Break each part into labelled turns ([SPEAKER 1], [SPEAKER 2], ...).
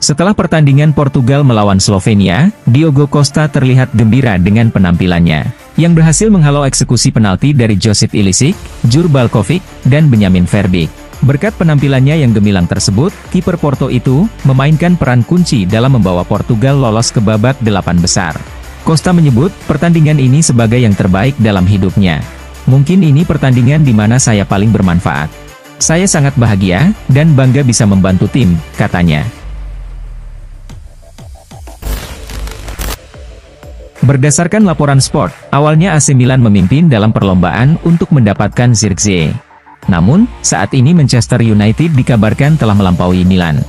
[SPEAKER 1] Setelah pertandingan Portugal melawan Slovenia, Diogo Costa terlihat gembira dengan penampilannya, yang berhasil menghalau eksekusi penalti dari Josip Ilicic, Jur Balkovic, dan Benjamin Verbeek. Berkat penampilannya yang gemilang tersebut, kiper Porto itu memainkan peran kunci dalam membawa Portugal lolos ke babak 8 besar. Costa menyebut pertandingan ini sebagai yang terbaik dalam hidupnya. Mungkin ini pertandingan di mana saya paling bermanfaat. Saya sangat bahagia dan bangga bisa membantu tim, katanya. Berdasarkan laporan Sport, awalnya AC Milan memimpin dalam perlombaan untuk mendapatkan Zirkzee. Namun, saat ini Manchester United dikabarkan telah melampaui Milan.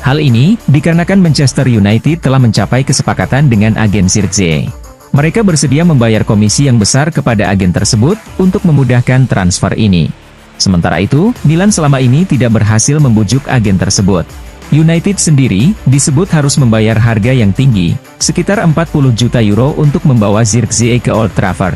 [SPEAKER 1] Hal ini dikarenakan Manchester United telah mencapai kesepakatan dengan agen Zirkzee. Mereka bersedia membayar komisi yang besar kepada agen tersebut untuk memudahkan transfer ini. Sementara itu, Milan selama ini tidak berhasil membujuk agen tersebut. United sendiri disebut harus membayar harga yang tinggi, sekitar 40 juta euro untuk membawa Zirkzee ke Old Trafford.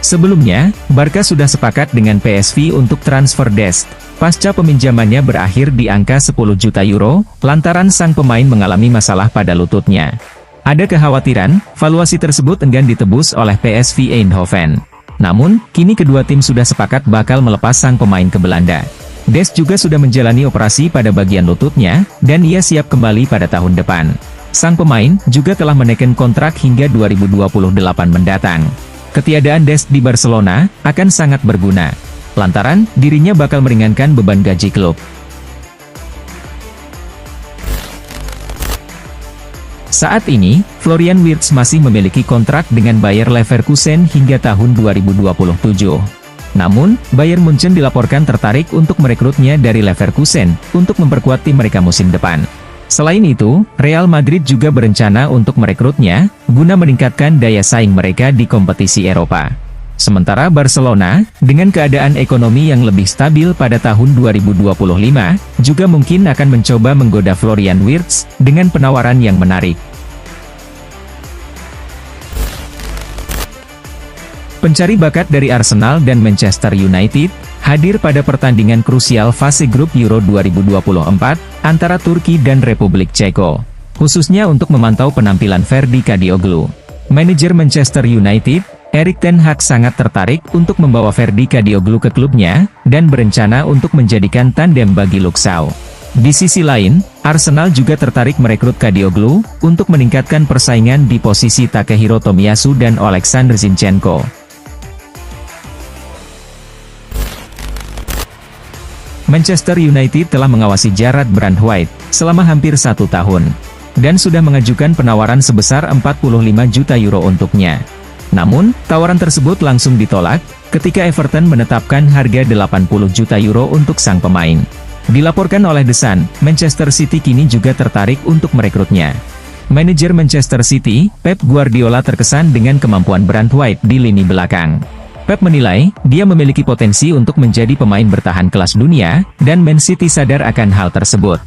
[SPEAKER 1] Sebelumnya, Barca sudah sepakat dengan PSV untuk transfer Dest, pasca peminjamannya berakhir di angka 10 juta euro, lantaran sang pemain mengalami masalah pada lututnya. Ada kekhawatiran, valuasi tersebut enggan ditebus oleh PSV Eindhoven. Namun, kini kedua tim sudah sepakat bakal melepas sang pemain ke Belanda. Dest juga sudah menjalani operasi pada bagian lututnya, dan ia siap kembali pada tahun depan. Sang pemain juga telah menekan kontrak hingga 2028 mendatang. Ketiadaan Dest di Barcelona akan sangat berguna, lantaran dirinya bakal meringankan beban gaji klub. Saat ini, Florian Wirtz masih memiliki kontrak dengan Bayer Leverkusen hingga tahun 2027. Namun, Bayern Munchen dilaporkan tertarik untuk merekrutnya dari Leverkusen untuk memperkuat tim mereka musim depan. Selain itu, Real Madrid juga berencana untuk merekrutnya guna meningkatkan daya saing mereka di kompetisi Eropa. Sementara Barcelona, dengan keadaan ekonomi yang lebih stabil pada tahun 2025, juga mungkin akan mencoba menggoda Florian Wirtz dengan penawaran yang menarik. Pencari bakat dari Arsenal dan Manchester United hadir pada pertandingan krusial fase grup Euro 2024 antara Turki dan Republik Ceko, khususnya untuk memantau penampilan Ferdi Kadioglu. Manajer Manchester United, Erik ten Hag sangat tertarik untuk membawa Ferdi Kadioglu ke klubnya, dan berencana untuk menjadikan tandem bagi Luksau. Di sisi lain, Arsenal juga tertarik merekrut Kadioglu untuk meningkatkan persaingan di posisi Takehiro Tomiyasu dan Oleksandr Zinchenko. Manchester United telah mengawasi Jarrad Brandtwaite selama hampir 1 tahun, dan sudah mengajukan penawaran sebesar 45 juta euro untuknya. Namun, tawaran tersebut langsung ditolak, ketika Everton menetapkan harga 80 juta euro untuk sang pemain. Dilaporkan oleh The Sun, Manchester City kini juga tertarik untuk merekrutnya. Manajer Manchester City, Pep Guardiola terkesan dengan kemampuan Brandtwaite di lini belakang. Pep menilai, dia memiliki potensi untuk menjadi pemain bertahan kelas dunia, dan Man City sadar akan hal tersebut.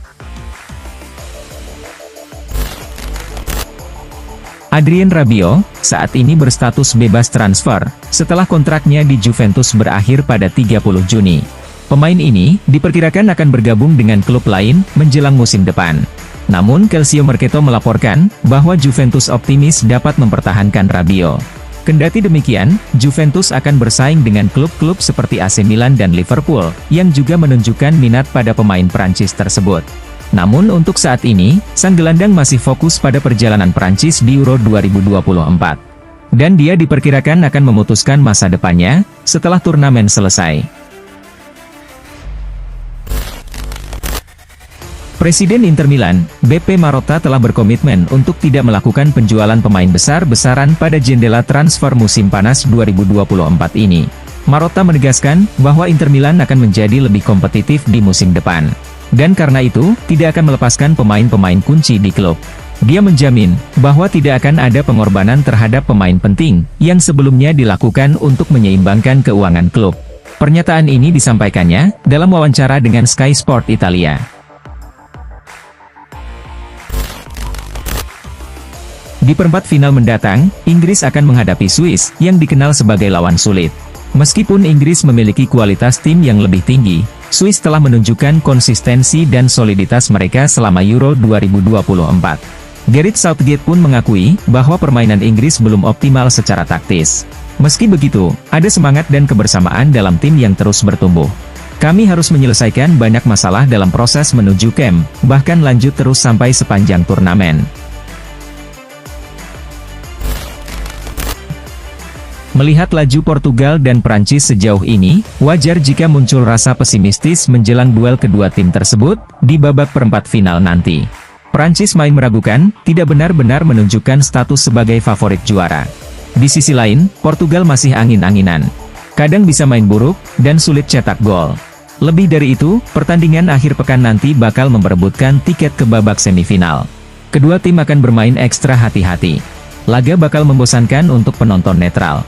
[SPEAKER 1] Adrien Rabiot, saat ini berstatus bebas transfer, setelah kontraknya di Juventus berakhir pada 30 Juni. Pemain ini, diperkirakan akan bergabung dengan klub lain, menjelang musim depan. Namun Calcio Mercato melaporkan, bahwa Juventus optimis dapat mempertahankan Rabiot. Kendati demikian, Juventus akan bersaing dengan klub-klub seperti AC Milan dan Liverpool, yang juga menunjukkan minat pada pemain Prancis tersebut. Namun untuk saat ini, sang gelandang masih fokus pada perjalanan Prancis di Euro 2024. Dan dia diperkirakan akan memutuskan masa depannya, setelah turnamen selesai. Presiden Inter Milan, BP Marotta telah berkomitmen untuk tidak melakukan penjualan pemain besar-besaran pada jendela transfer musim panas 2024 ini. Marotta menegaskan bahwa Inter Milan akan menjadi lebih kompetitif di musim depan. Dan karena itu, tidak akan melepaskan pemain-pemain kunci di klub. Dia menjamin bahwa tidak akan ada pengorbanan terhadap pemain penting yang sebelumnya dilakukan untuk menyeimbangkan keuangan klub. Pernyataan ini disampaikannya dalam wawancara dengan Sky Sport Italia. Di perempat final mendatang, Inggris akan menghadapi Swiss, yang dikenal sebagai lawan sulit. Meskipun Inggris memiliki kualitas tim yang lebih tinggi, Swiss telah menunjukkan konsistensi dan soliditas mereka selama Euro 2024. Gareth Southgate pun mengakui bahwa permainan Inggris belum optimal secara taktis. Meski begitu, ada semangat dan kebersamaan dalam tim yang terus bertumbuh. Kami harus menyelesaikan banyak masalah dalam proses menuju camp, bahkan lanjut terus sampai sepanjang turnamen. Melihat laju Portugal dan Prancis sejauh ini, wajar jika muncul rasa pesimistis menjelang duel kedua tim tersebut di babak perempat final nanti. Prancis main meragukan, tidak benar-benar menunjukkan status sebagai favorit juara. Di sisi lain, Portugal masih angin-anginan. Kadang bisa main buruk, dan sulit cetak gol. Lebih dari itu, pertandingan akhir pekan nanti bakal memperebutkan tiket ke babak semifinal. Kedua tim akan bermain ekstra hati-hati. Laga bakal membosankan untuk penonton netral.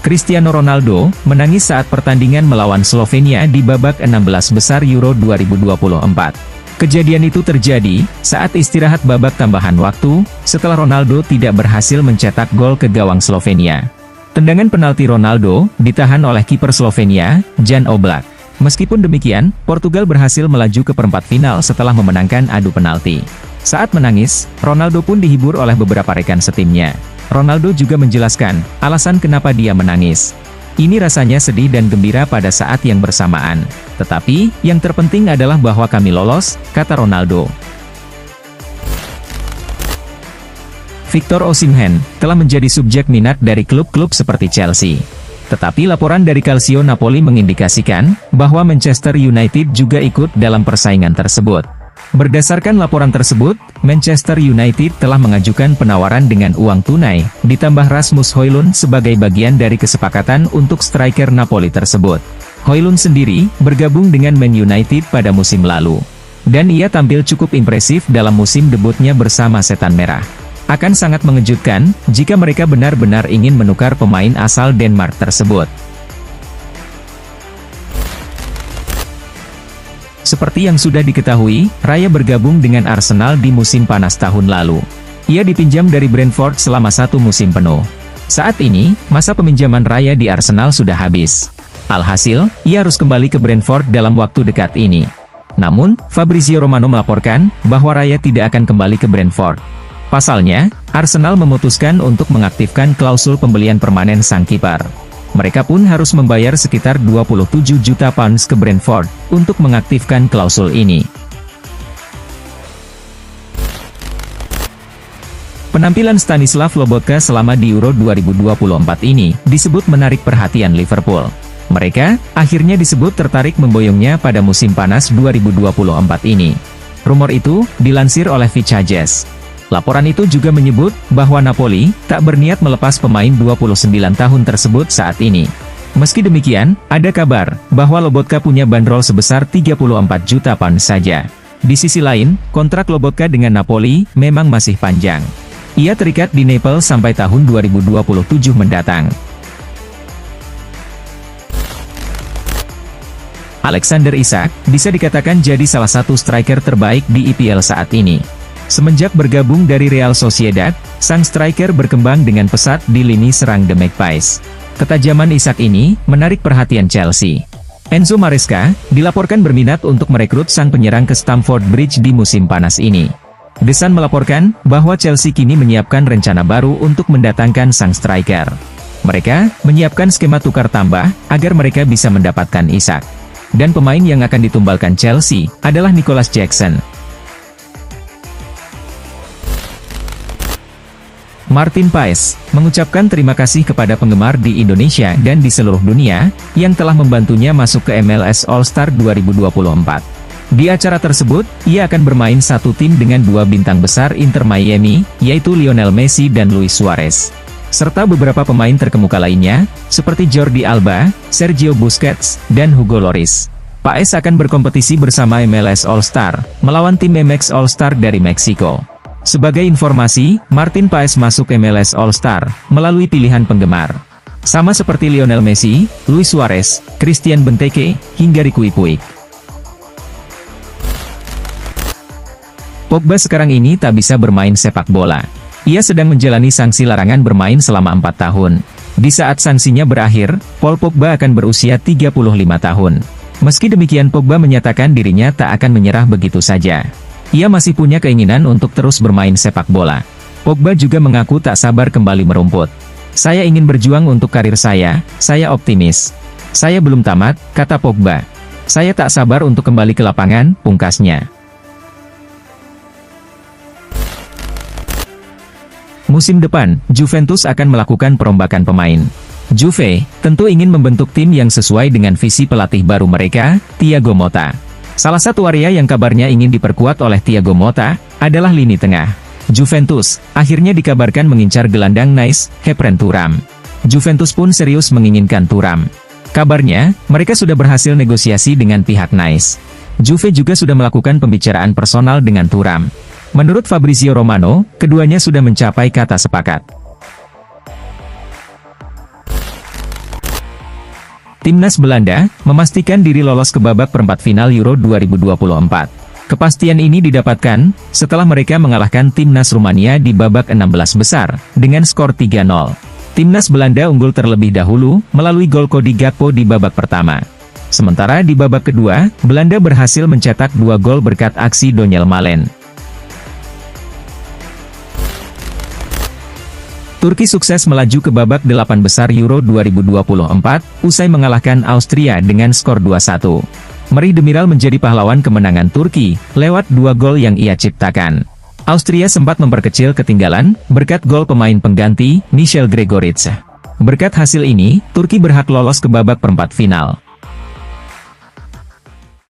[SPEAKER 1] Cristiano Ronaldo menangis saat pertandingan melawan Slovenia di babak 16 besar Euro 2024. Kejadian itu terjadi saat istirahat babak tambahan waktu, setelah Ronaldo tidak berhasil mencetak gol ke gawang Slovenia. Tendangan penalti Ronaldo ditahan oleh kiper Slovenia, Jan Oblak. Meskipun demikian, Portugal berhasil melaju ke perempat final setelah memenangkan adu penalti. Saat menangis, Ronaldo pun dihibur oleh beberapa rekan setimnya. Ronaldo juga menjelaskan alasan kenapa dia menangis. Ini rasanya sedih dan gembira pada saat yang bersamaan. Tetapi, yang terpenting adalah bahwa kami lolos, kata Ronaldo. Victor Osimhen telah menjadi subjek minat dari klub-klub seperti Chelsea. Tetapi laporan dari Calcio Napoli mengindikasikan bahwa Manchester United juga ikut dalam persaingan tersebut. Berdasarkan laporan tersebut, Manchester United telah mengajukan penawaran dengan uang tunai, ditambah Rasmus Højlund sebagai bagian dari kesepakatan untuk striker Napoli tersebut. Højlund sendiri bergabung dengan Man United pada musim lalu. Dan ia tampil cukup impresif dalam musim debutnya bersama Setan Merah. Akan sangat mengejutkan jika mereka benar-benar ingin menukar pemain asal Denmark tersebut. Seperti yang sudah diketahui, Raya bergabung dengan Arsenal di musim panas tahun lalu. Ia dipinjam dari Brentford selama 1 musim penuh. Saat ini, masa peminjaman Raya di Arsenal sudah habis. Alhasil, ia harus kembali ke Brentford dalam waktu dekat ini. Namun, Fabrizio Romano melaporkan bahwa Raya tidak akan kembali ke Brentford. Pasalnya, Arsenal memutuskan untuk mengaktifkan klausul pembelian permanen sang kiper. Mereka pun harus membayar sekitar 27 juta pounds ke Brentford untuk mengaktifkan klausul ini. Penampilan Stanislav Lobotka selama di Euro 2024 ini disebut menarik perhatian Liverpool. Mereka akhirnya disebut tertarik memboyongnya pada musim panas 2024 ini. Rumor itu dilansir oleh Vichages. Laporan itu juga menyebut bahwa Napoli tak berniat melepas pemain 29 tahun tersebut saat ini. Meski demikian, ada kabar bahwa Lobotka punya bandrol sebesar 34 juta pound saja. Di sisi lain, kontrak Lobotka dengan Napoli memang masih panjang. Ia terikat di Naples sampai tahun 2027 mendatang. Alexander Isak bisa dikatakan jadi salah satu striker terbaik di EPL saat ini. Semenjak bergabung dari Real Sociedad, sang striker berkembang dengan pesat di lini serang The Magpies. Ketajaman Isak ini menarik perhatian Chelsea. Enzo Maresca dilaporkan berminat untuk merekrut sang penyerang ke Stamford Bridge di musim panas ini. The Sun melaporkan bahwa Chelsea kini menyiapkan rencana baru untuk mendatangkan sang striker. Mereka menyiapkan skema tukar tambah agar mereka bisa mendapatkan Isak. Dan pemain yang akan ditumbalkan Chelsea adalah Nicholas Jackson. Martin Paes mengucapkan terima kasih kepada penggemar di Indonesia dan di seluruh dunia yang telah membantunya masuk ke MLS All-Star 2024. Di acara tersebut, ia akan bermain satu tim dengan 2 bintang besar Inter Miami, yaitu Lionel Messi dan Luis Suarez. Serta beberapa pemain terkemuka lainnya, seperti Jordi Alba, Sergio Busquets, dan Hugo Lloris. Paes akan berkompetisi bersama MLS All-Star, melawan tim MX All-Star dari Meksiko. Sebagai informasi, Martin Paes masuk MLS All-Star melalui pilihan penggemar. Sama seperti Lionel Messi, Luis Suarez, Christian Benteke, hingga Riqui Puig. Pogba sekarang ini tak bisa bermain sepak bola. Ia sedang menjalani sanksi larangan bermain selama 4 tahun. Di saat sanksinya berakhir, Paul Pogba akan berusia 35 tahun. Meski demikian Pogba menyatakan dirinya tak akan menyerah begitu saja. Ia masih punya keinginan untuk terus bermain sepak bola. Pogba juga mengaku tak sabar kembali merumput. "Saya ingin berjuang untuk karir saya optimis. Saya belum tamat," kata Pogba. "Saya tak sabar untuk kembali ke lapangan," pungkasnya. Musim depan, Juventus akan melakukan perombakan pemain. Juve tentu ingin membentuk tim yang sesuai dengan visi pelatih baru mereka, Thiago Motta. Salah satu area yang kabarnya ingin diperkuat oleh Thiago Motta adalah lini tengah. Juventus akhirnya dikabarkan mengincar gelandang Nice, Khéphren Thuram. Juventus pun serius menginginkan Thuram. Kabarnya, mereka sudah berhasil negosiasi dengan pihak Nice. Juve juga sudah melakukan pembicaraan personal dengan Thuram. Menurut Fabrizio Romano, keduanya sudah mencapai kata sepakat. Timnas Belanda memastikan diri lolos ke babak perempat final Euro 2024. Kepastian ini didapatkan setelah mereka mengalahkan Timnas Rumania di babak 16 besar dengan skor 3-0. Timnas Belanda unggul terlebih dahulu melalui gol Cody Gakpo di babak pertama. Sementara di babak kedua, Belanda berhasil mencetak 2 gol berkat aksi Donyell Malen. Turki sukses melaju ke babak 8 besar Euro 2024, usai mengalahkan Austria dengan skor 2-1. Meri Demiral menjadi pahlawan kemenangan Turki, lewat 2 gol yang ia ciptakan. Austria sempat memperkecil ketinggalan, berkat gol pemain pengganti, Michel Gregoritsch. Berkat hasil ini, Turki berhak lolos ke babak perempat final.